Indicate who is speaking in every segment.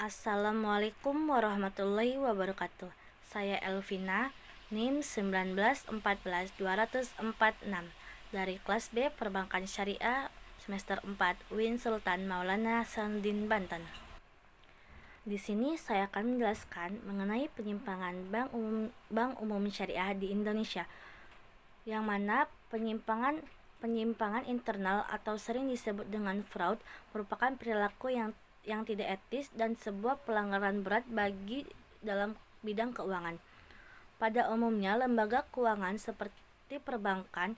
Speaker 1: Assalamualaikum warahmatullahi wabarakatuh. Saya Elvina, NIM 1914246 dari kelas B Perbankan Syariah semester 4 UIN Sultan Maulana Hasanuddin Banten. Di sini saya akan menjelaskan mengenai penyimpangan bank umum syariah di Indonesia, yang mana penyimpangan internal atau sering disebut dengan fraud merupakan perilaku yang tidak etis dan sebuah pelanggaran berat bagi dalam bidang keuangan. Pada umumnya, lembaga keuangan seperti perbankan,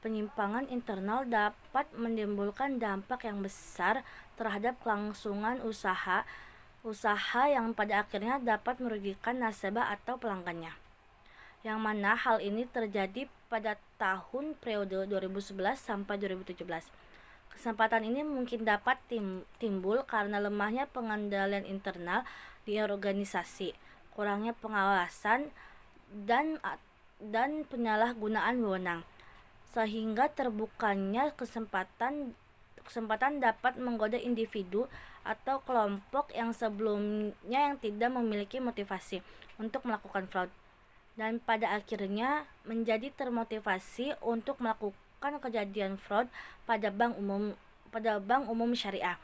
Speaker 1: penyimpangan internal dapat menimbulkan dampak yang besar terhadap kelangsungan usaha yang pada akhirnya dapat merugikan nasabah atau pelanggannya. Yang mana hal ini terjadi pada tahun periode 2011 sampai 2017. Kesempatan ini mungkin dapat timbul karena lemahnya pengendalian internal di organisasi, kurangnya pengawasan, dan penyalahgunaan wewenang, sehingga terbukanya kesempatan dapat menggoda individu atau kelompok yang sebelumnya yang tidak memiliki motivasi untuk melakukan fraud, dan pada akhirnya menjadi termotivasi untuk melakukan kejadian fraud pada bank umum syariah,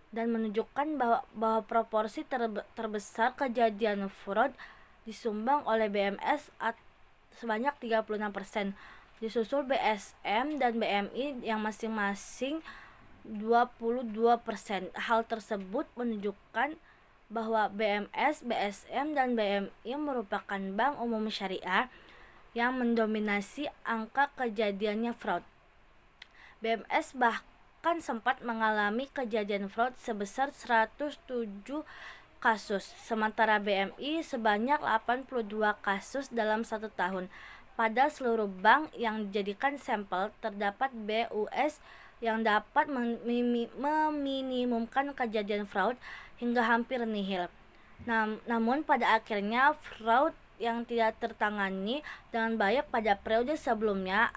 Speaker 1: dan menunjukkan bahwa proporsi terbesar kejadian fraud disumbang oleh BMS sebanyak 36%, disusul BSM dan BMI yang masing-masing 22%. Hal tersebut menunjukkan bahwa BMS, BSM, dan BMI merupakan bank umum syariah yang mendominasi angka kejadiannya fraud. BMS bahkan sempat mengalami kejadian fraud sebesar 107 kasus, sementara BMI sebanyak 82 kasus dalam 1 tahun. Pada seluruh bank yang dijadikan sampel, terdapat BUS yang dapat meminimumkan kejadian fraud hingga hampir nihil. Namun pada akhirnya fraud yang tidak tertangani dengan baik pada periode sebelumnya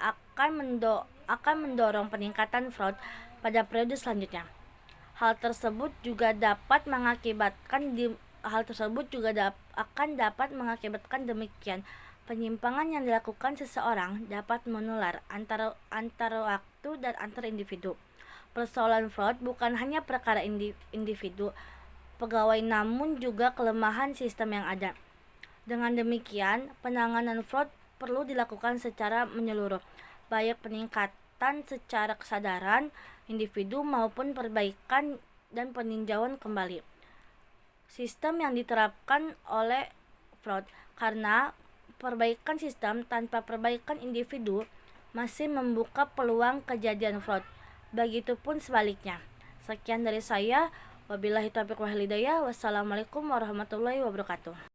Speaker 1: akan mendorong peningkatan fraud pada periode selanjutnya. Hal tersebut juga dapat mengakibatkan demikian. Penyimpangan yang dilakukan seseorang dapat menular antara waktu dan antar individu. Persoalan fraud bukan hanya perkara individu pegawai, namun juga kelemahan sistem yang ada. Dengan demikian, penanganan fraud perlu dilakukan secara menyeluruh, baik peningkatan secara kesadaran individu maupun perbaikan dan peninjauan kembali sistem yang diterapkan oleh fraud, karena perbaikan sistem tanpa perbaikan individu masih membuka peluang kejadian fraud. Begitupun sebaliknya. Sekian dari saya. Wabillahi taufiq wal hidayah. Wassalamualaikum warahmatullahi wabarakatuh.